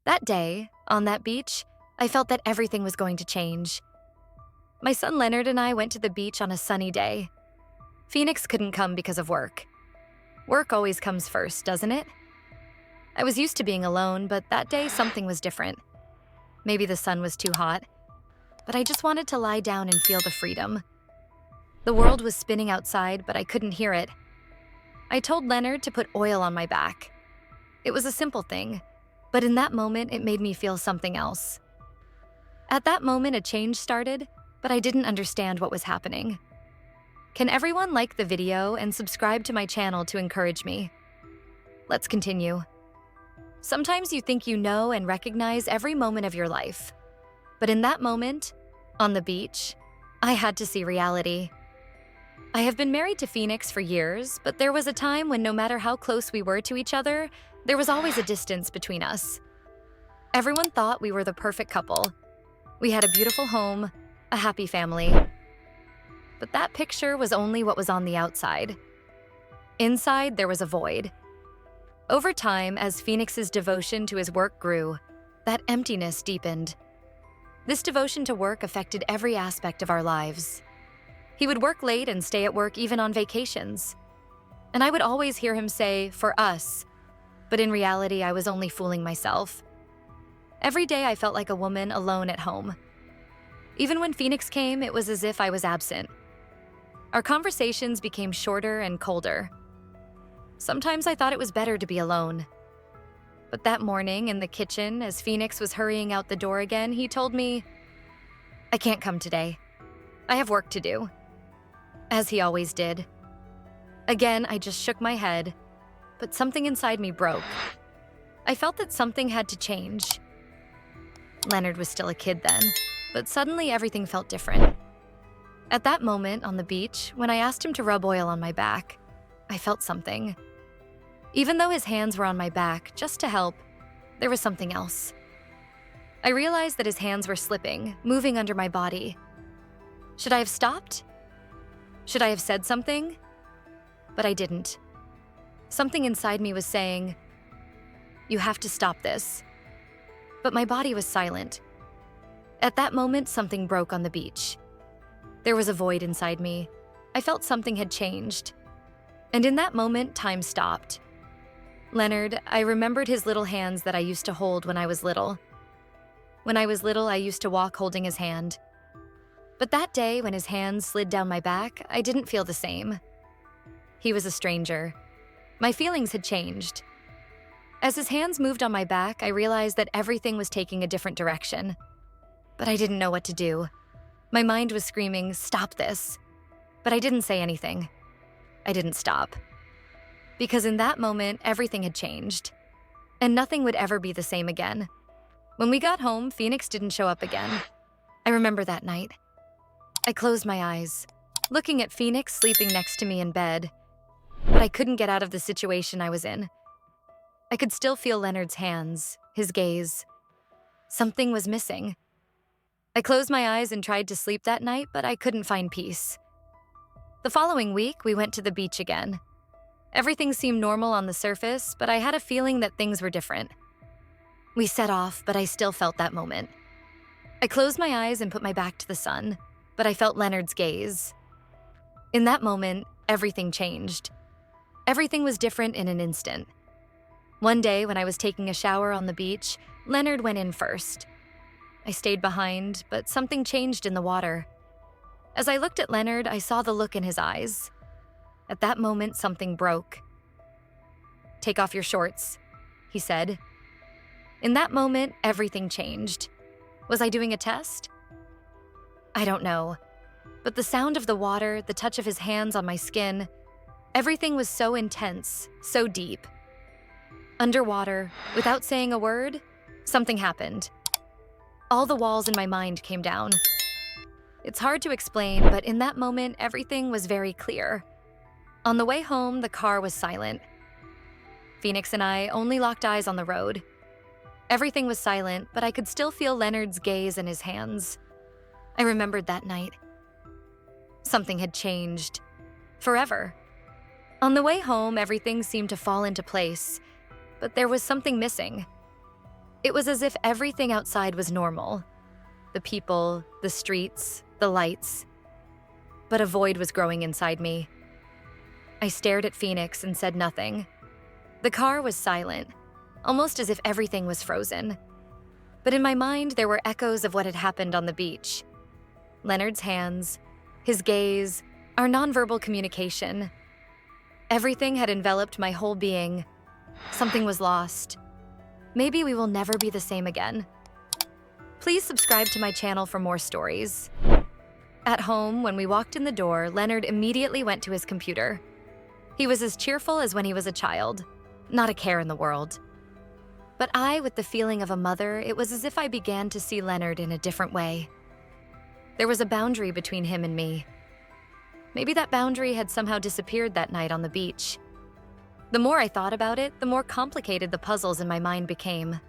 That day, on that beach, I felt that everything was going to change. My son Leonard and I went to the beach on a sunny day. Phoenix couldn't come because of work. Work always comes first, doesn't it? I was used to being alone, but that day something was different. Maybe the sun was too hot, but I just wanted to lie down and feel the freedom. The world was spinning outside, but I couldn't hear it. I told Leonard to put oil on my back. It was a simple thing, but in that moment it made me feel something else. At that moment a change started, but I didn't understand what was happening. Can everyone like the video and subscribe to my channel to encourage me? Let's continue. Sometimes you think you know and recognize every moment of your life. But in that moment, on the beach, I had to see reality. I have been married to Phoenix for years, but there was a time when no matter how close we were to each other, there was always a distance between us. Everyone thought we were the perfect couple. We had a beautiful home, a happy family. But that picture was only what was on the outside. Inside, there was a void. Over time, as Phoenix's devotion to his work grew, that emptiness deepened. This devotion to work affected every aspect of our lives. He would work late and stay at work even on vacations. And I would always hear him say, "for us," but in reality, I was only fooling myself. Every day, I felt like a woman alone at home. Even when Phoenix came, it was as if I was absent. Our conversations became shorter and colder. Sometimes I thought it was better to be alone. But that morning in the kitchen, as Phoenix was hurrying out the door again, he told me, "I can't come today. I have work to do." As he always did. Again, I just shook my head, but something inside me broke. I felt that something had to change. Leonard was still a kid then, but suddenly everything felt different. At that moment on the beach, when I asked him to rub oil on my back, I felt something. Even though his hands were on my back, just to help, there was something else. I realized that his hands were slipping, moving under my body. Should I have stopped? Should I have said something? But I didn't. Something inside me was saying, "You have to stop this." But my body was silent. At that moment, something broke on the beach. There was a void inside me. I felt something had changed. And in that moment, time stopped. Leonard, I remembered his little hands that I used to hold when I was little. When I was little, I used to walk holding his hand. But that day, when his hands slid down my back, I didn't feel the same. He was a stranger. My feelings had changed. As his hands moved on my back, I realized that everything was taking a different direction. But I didn't know what to do. My mind was screaming, "Stop this." But I didn't say anything. I didn't stop. Because in that moment, everything had changed. And nothing would ever be the same again. When we got home, Phoenix didn't show up again. I remember that night. I closed my eyes, looking at Phoenix sleeping next to me in bed. But I couldn't get out of the situation I was in. I could still feel Leonard's hands, his gaze. Something was missing. I closed my eyes and tried to sleep that night, but I couldn't find peace. The following week, we went to the beach again. Everything seemed normal on the surface, but I had a feeling that things were different. We set off, but I still felt that moment. I closed my eyes and put my back to the sun, but I felt Leonard's gaze. In that moment, everything changed. Everything was different in an instant. One day, when I was taking a shower on the beach, Leonard went in first. I stayed behind, but something changed in the water. As I looked at Leonard, I saw the look in his eyes. At that moment, something broke. "Take off your shorts," he said. In that moment, everything changed. Was I doing a test? I don't know. But the sound of the water, the touch of his hands on my skin, everything was so intense, so deep. Underwater, without saying a word, something happened. All the walls in my mind came down. It's hard to explain, but in that moment, everything was very clear. On the way home, the car was silent. Phoenix and I only locked eyes on the road. Everything was silent, but I could still feel Leonard's gaze in his hands. I remembered that night. Something had changed. Forever. On the way home, everything seemed to fall into place, but there was something missing. It was as if everything outside was normal. The people, the streets, the lights. But a void was growing inside me. I stared at Phoenix and said nothing. The car was silent, almost as if everything was frozen. But in my mind, there were echoes of what had happened on the beach. Leonard's hands, his gaze, our nonverbal communication. Everything had enveloped my whole being. Something was lost. Maybe we will never be the same again. Please subscribe to my channel for more stories. At home, when we walked in the door, Leonard immediately went to his computer. He was as cheerful as when he was a child, not a care in the world. But I, with the feeling of a mother, it was as if I began to see Leonard in a different way. There was a boundary between him and me. Maybe that boundary had somehow disappeared that night on the beach. The more I thought about it, the more complicated the puzzles in my mind became.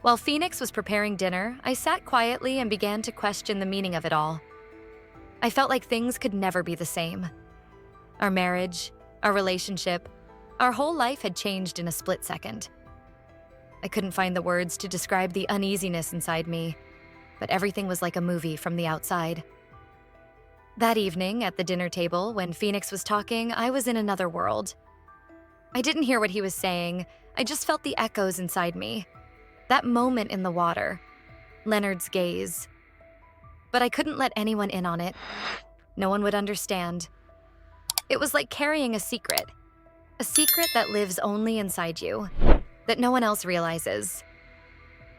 While Phoenix was preparing dinner, I sat quietly and began to question the meaning of it all. I felt like things could never be the same. Our marriage, our relationship, our whole life had changed in a split second. I couldn't find the words to describe the uneasiness inside me, but everything was like a movie from the outside. That evening, at the dinner table, when Phoenix was talking, I was in another world. I didn't hear what he was saying, I just felt the echoes inside me. That moment in the water, Leonard's gaze. But I couldn't let anyone in on it. No one would understand. It was like carrying a secret that lives only inside you, that no one else realizes.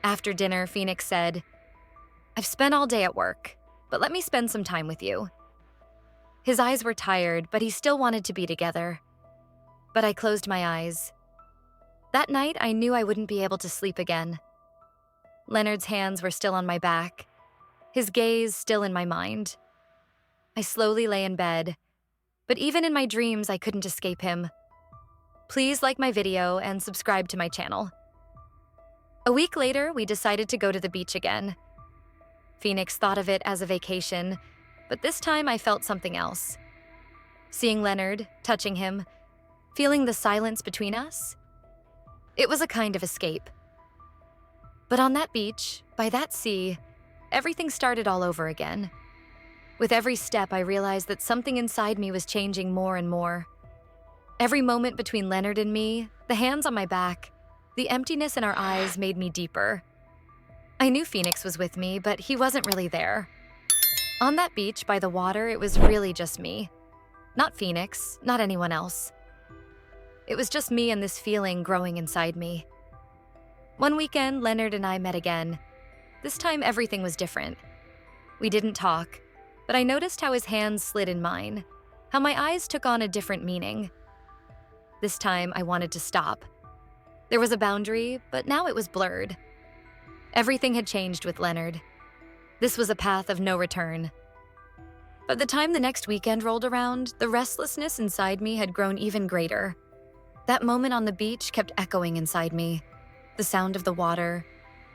After dinner, Phoenix said, "I've spent all day at work, but let me spend some time with you." His eyes were tired, but he still wanted to be together. But I closed my eyes. That night, I knew I wouldn't be able to sleep again. Leonard's hands were still on my back, his gaze still in my mind. I slowly lay in bed, but even in my dreams, I couldn't escape him. Please like my video and subscribe to my channel. A week later, we decided to go to the beach again. Phoenix thought of it as a vacation, but this time I felt something else. Seeing Leonard, touching him, feeling the silence between us, it was a kind of escape. But on that beach, by that sea, everything started all over again. With every step, I realized that something inside me was changing more and more. Every moment between Leonard and me, the hands on my back, the emptiness in our eyes made me deeper. I knew Phoenix was with me, but he wasn't really there. On that beach by the water, it was really just me. Not Phoenix, not anyone else. It was just me and this feeling growing inside me. One weekend, Leonard and I met again. This time, everything was different. We didn't talk, but I noticed how his hands slid in mine, how my eyes took on a different meaning. This time, I wanted to stop. There was a boundary, but now it was blurred. Everything had changed with Leonard. This was a path of no return. By the time the next weekend rolled around, the restlessness inside me had grown even greater. That moment on the beach kept echoing inside me. The sound of the water,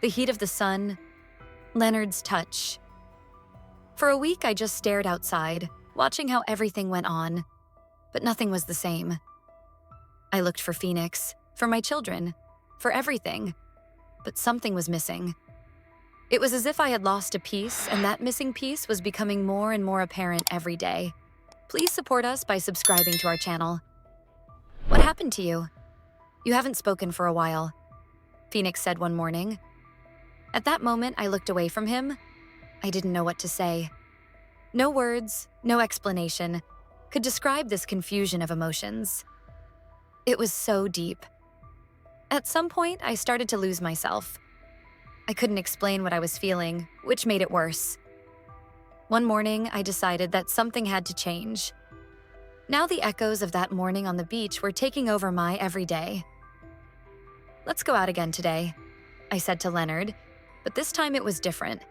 the heat of the sun, Leonard's touch. For a week, I just stared outside, watching how everything went on. But nothing was the same. I looked for Phoenix, for my children, for everything. But something was missing. It was as if I had lost a piece, and that missing piece was becoming more and more apparent every day. Please support us by subscribing to our channel. What happened to you? You haven't spoken for a while, Phoenix said one morning. At that moment, I looked away from him. I didn't know what to say. No words, no explanation, could describe this confusion of emotions. It was so deep. At some point, I started to lose myself. I couldn't explain what I was feeling, which made it worse. One morning, I decided that something had to change. Now the echoes of that morning on the beach were taking over my everyday. "Let's go out again today," I said to Leonard, but this time it was different.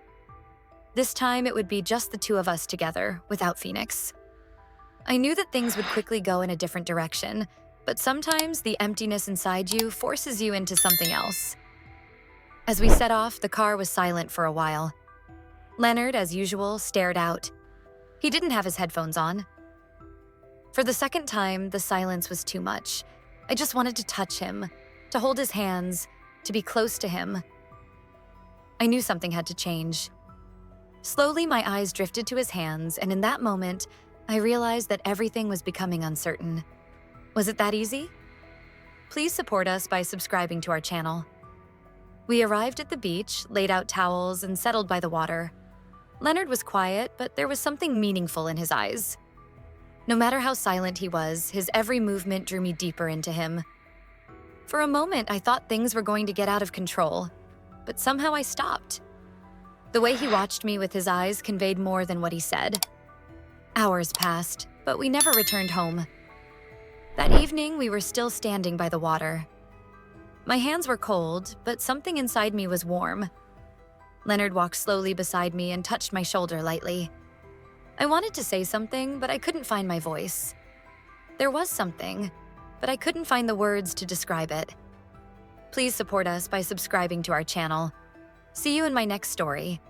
This time it would be just the two of us together, without Phoenix. I knew that things would quickly go in a different direction, but sometimes the emptiness inside you forces you into something else. As we set off, the car was silent for a while. Leonard, as usual, stared out. He didn't have his headphones on. For the second time, the silence was too much. I just wanted to touch him, to hold his hands, to be close to him. I knew something had to change. Slowly, my eyes drifted to his hands, and in that moment, I realized that everything was becoming uncertain. Was it that easy? Please support us by subscribing to our channel. We arrived at the beach, laid out towels, and settled by the water. Leonard was quiet, but there was something meaningful in his eyes. No matter how silent he was, his every movement drew me deeper into him. For a moment, I thought things were going to get out of control, but somehow I stopped. The way he watched me with his eyes conveyed more than what he said. Hours passed, but we never returned home. That evening, we were still standing by the water. My hands were cold, but something inside me was warm. Leonard walked slowly beside me and touched my shoulder lightly. I wanted to say something, but I couldn't find my voice. There was something, but I couldn't find the words to describe it. Please support us by subscribing to our channel. See you in my next story.